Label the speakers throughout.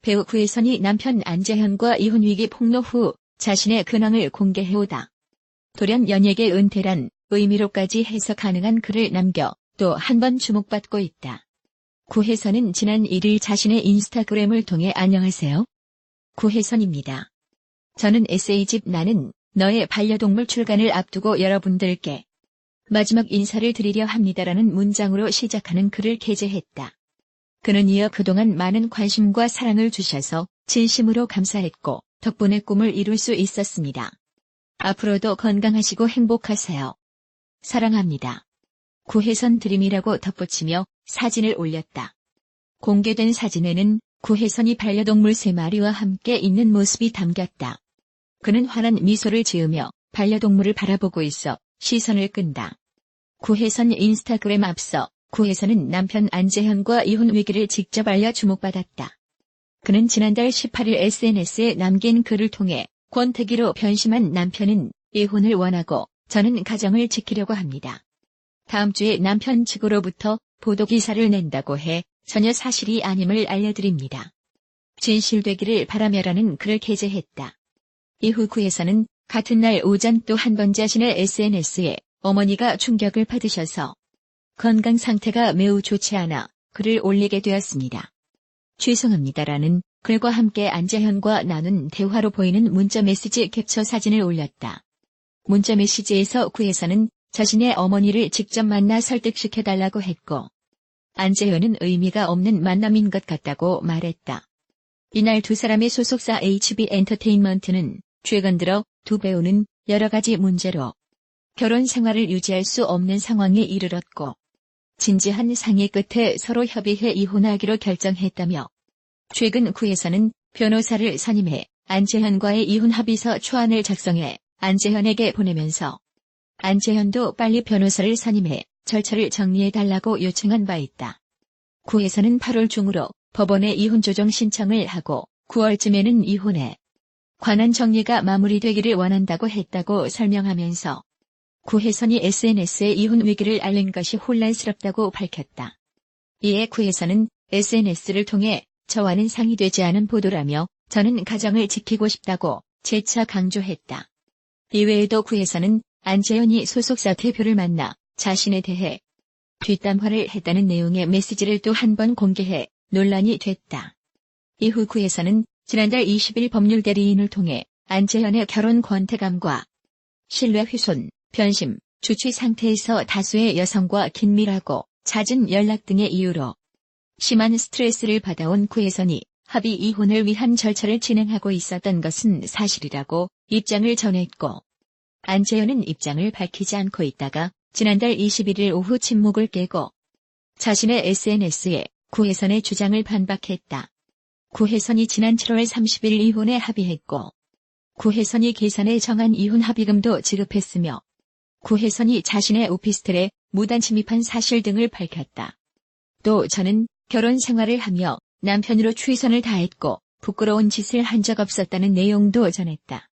Speaker 1: 배우 구혜선이 남편 안재현과 이혼 위기 폭로 후 자신의 근황을 공개해오다. 돌연 연예계 은퇴란 의미로까지 해석 가능한 글을 남겨 또 한 번 주목받고 있다. 구혜선은 지난 1일 자신의 인스타그램을 통해 안녕하세요. 구혜선입니다. 저는 에세이집 나는 너의 반려동물 출간을 앞두고 여러분들께 마지막 인사를 드리려 합니다라는 문장으로 시작하는 글을 게재했다. 그는 이어 그동안 많은 관심과 사랑을 주셔서 진심으로 감사했고 덕분에 꿈을 이룰 수 있었습니다. 앞으로도 건강하시고 행복하세요. 사랑합니다. 구혜선 드림이라고 덧붙이며 사진을 올렸다. 공개된 사진에는 구혜선이 반려동물 3마리와 함께 있는 모습이 담겼다. 그는 환한 미소를 지으며 반려동물을 바라보고 있어 시선을 끈다. 구혜선 인스타그램 앞서 구혜선은 남편 안재현과 이혼 위기를 직접 알려 주목받았다. 그는 지난달 18일 SNS에 남긴 글을 통해 권태기로 변심한 남편은 이혼을 원하고 저는 가정을 지키려고 합니다. 다음 주에 남편 측으로부터 보도기사를 낸다고 해 전혀 사실이 아님을 알려드립니다. 진실되기를 바라며라는 글을 게재했다. 이후 구혜선은 같은 날 오전 또 한 번 자신의 SNS에 어머니가 충격을 받으셔서 건강 상태가 매우 좋지 않아 글을 올리게 되었습니다. 죄송합니다라는 글과 함께 안재현과 나눈 대화로 보이는 문자메시지 캡처 사진을 올렸다. 문자메시지에서 구혜선은 자신의 어머니를 직접 만나 설득시켜달라고 했고 안재현은 의미가 없는 만남인 것 같다고 말했다. 이날 두 사람의 소속사 HB엔터테인먼트는 최근 들어 두 배우는 여러 가지 문제로 결혼 생활을 유지할 수 없는 상황에 이르렀고 진지한 상의 끝에 서로 협의해 이혼하기로 결정했다며 최근 구혜선은 변호사를 선임해 안재현과의 이혼 합의서 초안을 작성해 안재현에게 보내면서 안재현도 빨리 변호사를 선임해 절차를 정리해달라고 요청한 바 있다. 구혜선은 8월 중으로 법원에 이혼 조정 신청을 하고 9월쯤에는 이혼에 관한 정리가 마무리되기를 원한다고 했다고 설명하면서 구혜선이 SNS에 이혼 위기를 알린 것이 혼란스럽다고 밝혔다. 이에 구혜선은 SNS를 통해 저와는 상의되지 않은 보도라며 저는 가정을 지키고 싶다고 재차 강조했다. 이외에도 구혜선은 안재현이 소속사 대표를 만나 자신에 대해 뒷담화를 했다는 내용의 메시지를 또 한 번 공개해 논란이 됐다. 이후 구혜선은 지난달 20일 법률 대리인을 통해 안재현의 결혼 권태감과 신뢰 훼손, 변심, 주취 상태에서 다수의 여성과 긴밀하고 잦은 연락 등의 이유로 심한 스트레스를 받아온 구혜선이 합의 이혼을 위한 절차를 진행하고 있었던 것은 사실이라고 입장을 전했고 안재현은 입장을 밝히지 않고 있다가 지난달 21일 오후 침묵을 깨고 자신의 SNS에 구혜선의 주장을 반박했다. 구혜선이 지난 7월 30일 이혼에 합의했고 구혜선이 계산에 정한 이혼 합의금도 지급했으며 구혜선이 자신의 오피스텔에 무단 침입한 사실 등을 밝혔다. 또 저는 결혼 생활을 하며 남편으로 최선을 다했고 부끄러운 짓을 한 적 없었다는 내용도 전했다.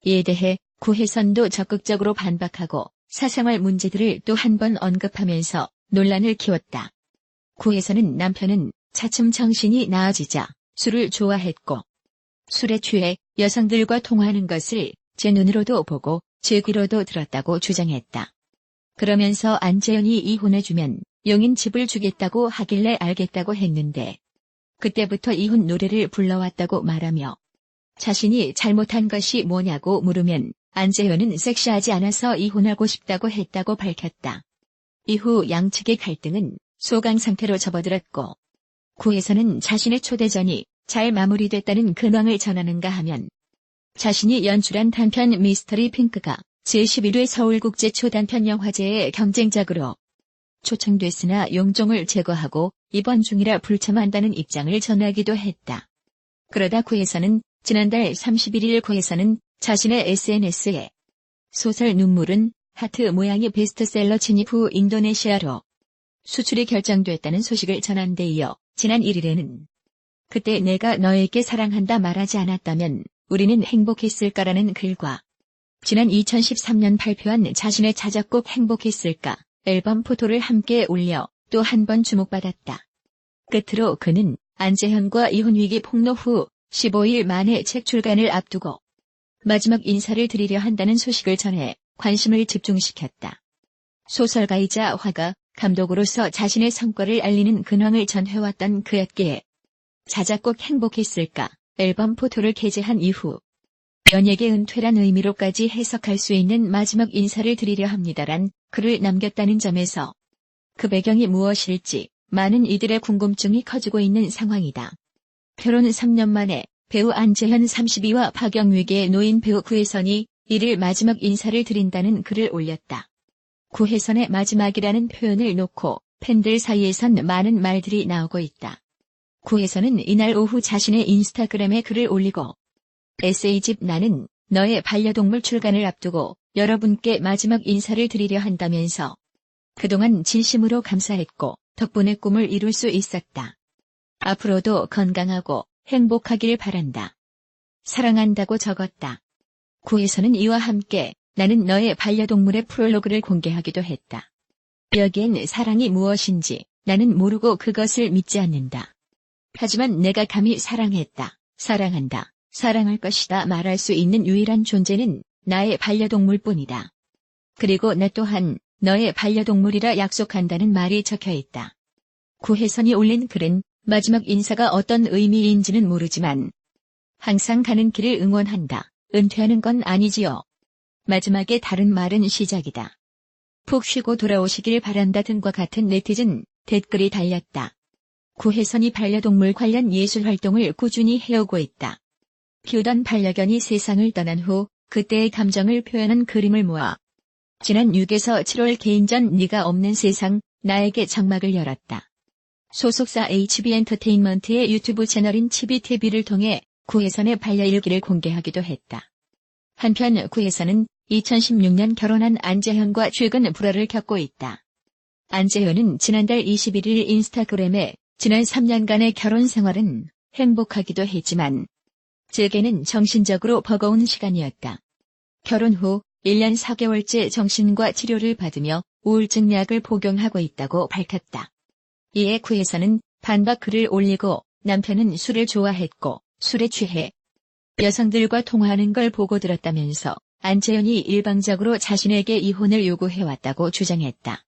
Speaker 1: 이에 대해 구혜선도 적극적으로 반박하고 사생활 문제들을 또 한 번 언급하면서 논란을 키웠다. 구혜선은 남편은 차츰 정신이 나아지자 술을 좋아했고 술에 취해 여성들과 통화하는 것을 제 눈으로도 보고 제 귀로도 들었다고 주장했다. 그러면서 안재현이 이혼해주면 용인 집을 주겠다고 하길래 알겠다고 했는데 그때부터 이혼 노래를 불러왔다고 말하며 자신이 잘못한 것이 뭐냐고 물으면 안재현은 섹시하지 않아서 이혼하고 싶다고 했다고 밝혔다. 이후 양측의 갈등은 소강 상태로 접어들었고 구혜선은 자신의 초대전이 잘 마무리됐다는 근황을 전하는가 하면 자신이 연출한 단편 미스터리 핑크가 제11회 서울국제초단편영화제의 경쟁작으로 초청됐으나 용종을 제거하고 입원 중이라 불참한다는 입장을 전하기도 했다. 그러다 구혜선은 지난달 31일 구혜선은 자신의 SNS에 소설 눈물은 하트 모양의 베스트셀러 진입 후 인도네시아로 수출이 결정됐다는 소식을 전한 데 이어 지난 1일에는 그때 내가 너에게 사랑한다 말하지 않았다면 우리는 행복했을까라는 글과 지난 2013년 발표한 자신의 자작곡 행복했을까 앨범 포토를 함께 올려 또 한 번 주목받았다. 끝으로 그는 안재현과 이혼 위기 폭로 후 15일 만에 책 출간을 앞두고 마지막 인사를 드리려 한다는 소식을 전해 관심을 집중시켰다. 소설가이자 화가, 감독으로서 자신의 성과를 알리는 근황을 전해왔던 그였기에 자작곡 행복했을까 앨범 포토를 게재한 이후 연예계 은퇴란 의미로까지 해석할 수 있는 마지막 인사를 드리려 합니다란 글을 남겼다는 점에서 그 배경이 무엇일지 많은 이들의 궁금증이 커지고 있는 상황이다. 결혼 3년 만에 배우 안재현 32와 파경위기에 놓인 배우 구혜선이 이를 마지막 인사를 드린다는 글을 올렸다. 구혜선의 마지막이라는 표현을 놓고 팬들 사이에선 많은 말들이 나오고 있다. 구혜선은 이날 오후 자신의 인스타그램에 글을 올리고 에세이집 나는 너의 반려동물 출간을 앞두고 여러분께 마지막 인사를 드리려 한다면서 그동안 진심으로 감사했고 덕분에 꿈을 이룰 수 있었다. 앞으로도 건강하고 행복하길 바란다. 사랑한다고 적었다. 구혜선은 이와 함께 나는 너의 반려동물의 프롤로그를 공개하기도 했다. 여기엔 사랑이 무엇인지 나는 모르고 그것을 믿지 않는다. 하지만 내가 감히 사랑했다, 사랑한다, 사랑할 것이다 말할 수 있는 유일한 존재는 나의 반려동물뿐이다. 그리고 나 또한 너의 반려동물이라 약속한다는 말이 적혀있다. 구혜선이 올린 글은 마지막 인사가 어떤 의미인지는 모르지만 항상 가는 길을 응원한다. 은퇴하는 건 아니지요. 마지막에 다른 말은 시작이다. 푹 쉬고 돌아오시길 바란다 등과 같은 네티즌 댓글이 달렸다. 구혜선이 반려동물 관련 예술활동을 꾸준히 해오고 있다. 키우던 반려견이 세상을 떠난 후 그때의 감정을 표현한 그림을 모아 지난 6에서 7월 개인전 네가 없는 세상 나에게 장막을 열었다. 소속사 HB엔터테인먼트의 유튜브 채널인 치비TV를 통해 구혜선의 반려일기를 공개하기도 했다. 한편 구혜선은 2016년 결혼한 안재현과 최근 불화를 겪고 있다. 안재현은 지난달 21일 인스타그램에 지난 3년간의 결혼 생활은 행복하기도 했지만 제게는 정신적으로 버거운 시간이었다. 결혼 후 1년 4개월째 정신과 치료를 받으며 우울증 약을 복용하고 있다고 밝혔다. 이에 구혜선은 반박 글을 올리고 남편은 술을 좋아했고 술에 취해 여성들과 통화하는 걸 보고 들었다면서 안재현이 일방적으로 자신에게 이혼을 요구해왔다고 주장했다.